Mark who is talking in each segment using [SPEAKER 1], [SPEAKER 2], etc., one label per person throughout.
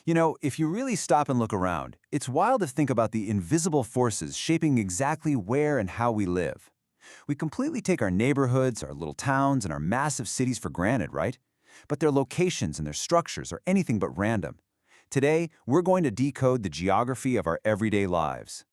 [SPEAKER 1] You know, if you really stop and look around, it's wild to think about the invisible forces shaping exactly where and how we live. We completely take our neighborhoods, our little towns, and our massive cities for granted, right? But their locations and their structures are anything but random. Today, we're going to decode the geography of our everyday lives.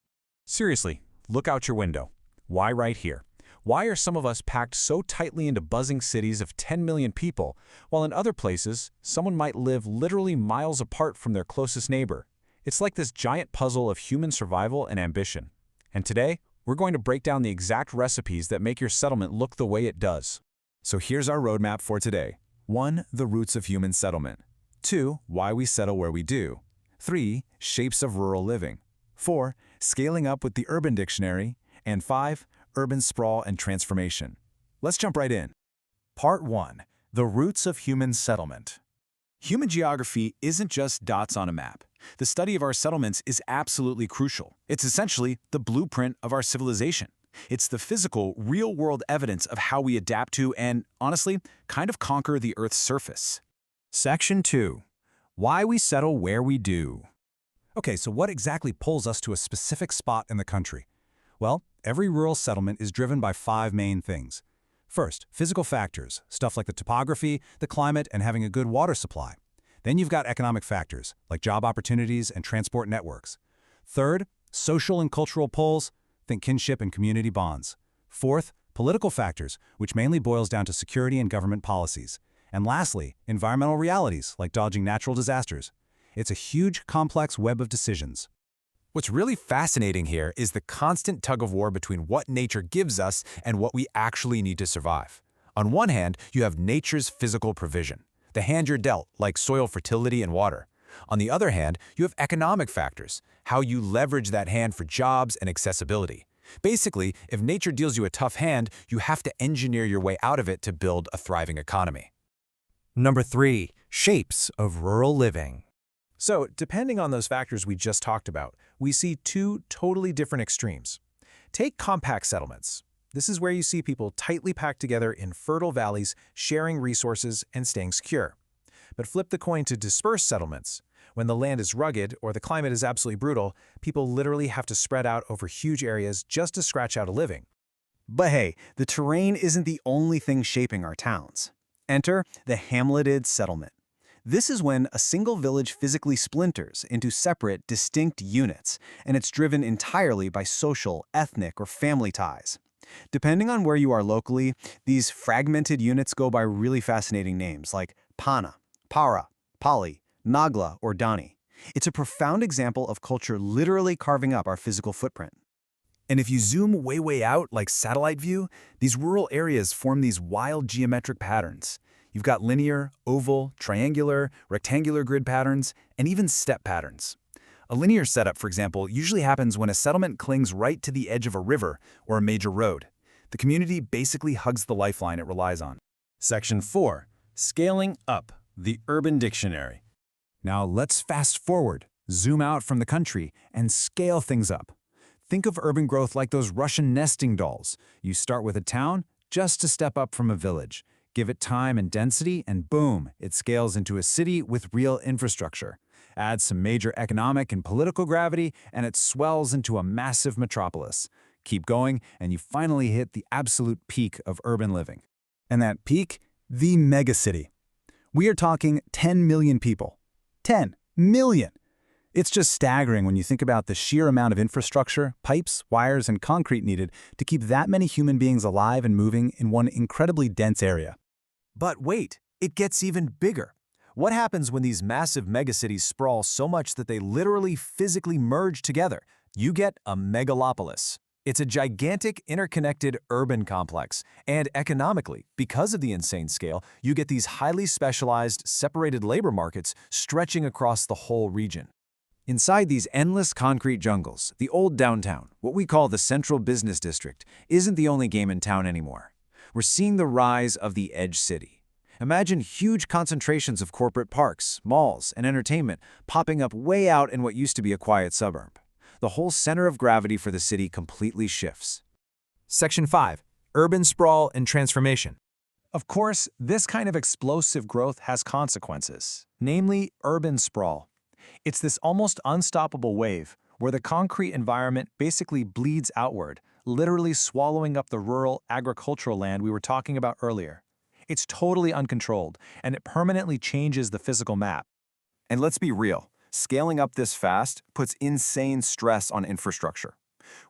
[SPEAKER 2] Seriously, look out your window. Why right here? Why are some of us packed so tightly into buzzing cities of 10 million people, while in other places, someone might live literally miles apart from their closest neighbor? It's like this giant puzzle of human survival and ambition. And today, we're going to break down the exact recipes that make your settlement look the way it does.
[SPEAKER 3] So here's our roadmap for today. 1. The roots of human settlement. 2. Why we settle where we do. 3. Shapes of rural living. 4. Scaling up with the Urban Dictionary. And 5. Urban sprawl and transformation. Let's jump right in. Part 1. The roots of human settlement. Human geography isn't just dots on a map. The study of our settlements is absolutely crucial. It's essentially the blueprint of our civilization. It's the physical, real-world evidence of how we adapt to and, honestly, kind of conquer the Earth's surface. Section 2. Why we settle where we do.
[SPEAKER 4] Okay, so what exactly pulls us to a specific spot in the country? Well, every rural settlement is driven by 5 main things. First, physical factors, stuff like the topography, the climate, and having a good water supply. Then you've got economic factors, like job opportunities and transport networks. Third, social and cultural pulls, think kinship and community bonds. Fourth, political factors, which mainly boils down to security and government policies. And lastly, environmental realities, like dodging natural disasters. It's a huge, complex web of decisions.
[SPEAKER 3] What's really fascinating here is the constant tug-of-war between what nature gives us and what we actually need to survive. On one hand, you have nature's physical provision, the hand you're dealt, like soil fertility and water. On the other hand, you have economic factors, how you leverage that hand for jobs and accessibility. Basically, if nature deals you a tough hand, you have to engineer your way out of it to build a thriving economy.
[SPEAKER 4] Number 3. Shapes of rural living.
[SPEAKER 5] So, depending on those factors we just talked about, we see 2 totally different extremes. Take compact settlements. This is where you see people tightly packed together in fertile valleys, sharing resources and staying secure. But flip the coin to dispersed settlements. When the land is rugged or the climate is absolutely brutal, people literally have to spread out over huge areas just to scratch out a living.
[SPEAKER 1] But hey, the terrain isn't the only thing shaping our towns. Enter the hamleted settlement. This is when a single village physically splinters into separate, distinct units, and it's driven entirely by social, ethnic, or family ties. Depending on where you are locally, these fragmented units go by really fascinating names like Pana, Para, Pali, Nagla, or Dani. It's a profound example of culture literally carving up our physical footprint.
[SPEAKER 3] And if you zoom way out, like satellite view, these rural areas form these wild geometric patterns. You've got linear, oval, triangular, rectangular grid patterns, and even step patterns. A linear setup, for example, usually happens when a settlement clings right to the edge of a river or a major road. The community basically hugs the lifeline it relies on.
[SPEAKER 5] Section 4. Scaling up, the Urban Dictionary.
[SPEAKER 4] Now let's fast forward, zoom out from the country, and scale things up. Think of urban growth like those Russian nesting dolls. You start with a town just to step up from a village. Give it time and density, and boom, it scales into a city with real infrastructure. Add some major economic and political gravity, and it swells into a massive metropolis. Keep going, and you finally hit the absolute peak of urban living. And that peak? The megacity. We are talking 10 million people. 10 million! It's just staggering when you think about the sheer amount of infrastructure, pipes, wires, and concrete needed to keep that many human beings alive and moving in one incredibly dense area.
[SPEAKER 5] But wait, it gets even bigger. What happens when these massive megacities sprawl so much that they literally physically merge together? You get a megalopolis. It's a gigantic, interconnected urban complex, and economically, because of the insane scale, you get these highly specialized, separated labor markets stretching across the whole region.
[SPEAKER 1] Inside these endless concrete jungles, the old downtown, what we call the central business district, isn't the only game in town anymore. We're seeing the rise of the edge city. Imagine huge concentrations of corporate parks, malls, and entertainment popping up way out in what used to be a quiet suburb. The whole center of gravity for the city completely shifts.
[SPEAKER 5] Section 5. Urban sprawl and transformation. Of course, this kind of explosive growth has consequences, namely urban sprawl.
[SPEAKER 1] It's this almost unstoppable wave where the concrete environment basically bleeds outward, literally swallowing up the rural agricultural land we were talking about earlier. It's totally uncontrolled, and it permanently changes the physical map.
[SPEAKER 3] And let's be real, scaling up this fast puts insane stress on infrastructure.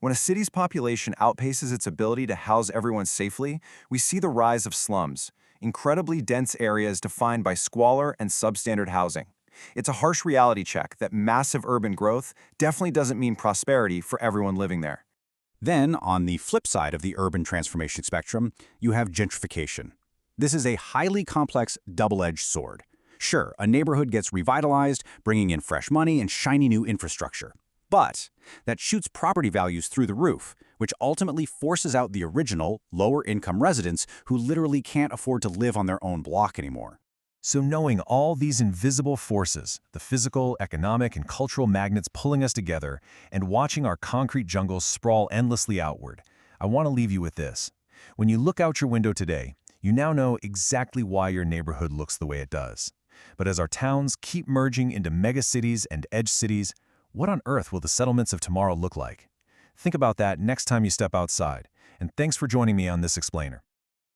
[SPEAKER 3] When a city's population outpaces its ability to house everyone safely, we see the rise of slums, incredibly dense areas defined by squalor and substandard housing. It's a harsh reality check that massive urban growth definitely doesn't mean prosperity for everyone living there.
[SPEAKER 4] Then, on the flip side of the urban transformation spectrum, you have gentrification. This is a highly complex double-edged sword. Sure, a neighborhood gets revitalized, bringing in fresh money and shiny new infrastructure. But that shoots property values through the roof, which ultimately forces out the original, lower-income residents who literally can't afford to live on their own block anymore.
[SPEAKER 5] So knowing all these invisible forces, the physical, economic, and cultural magnets pulling us together, and watching our concrete jungles sprawl endlessly outward, I want to leave you with this. When you look out your window today, you now know exactly why your neighborhood looks the way it does. But as our towns keep merging into megacities and edge cities, what on earth will the settlements of tomorrow look like? Think about that next time you step outside, and thanks for joining me on this explainer.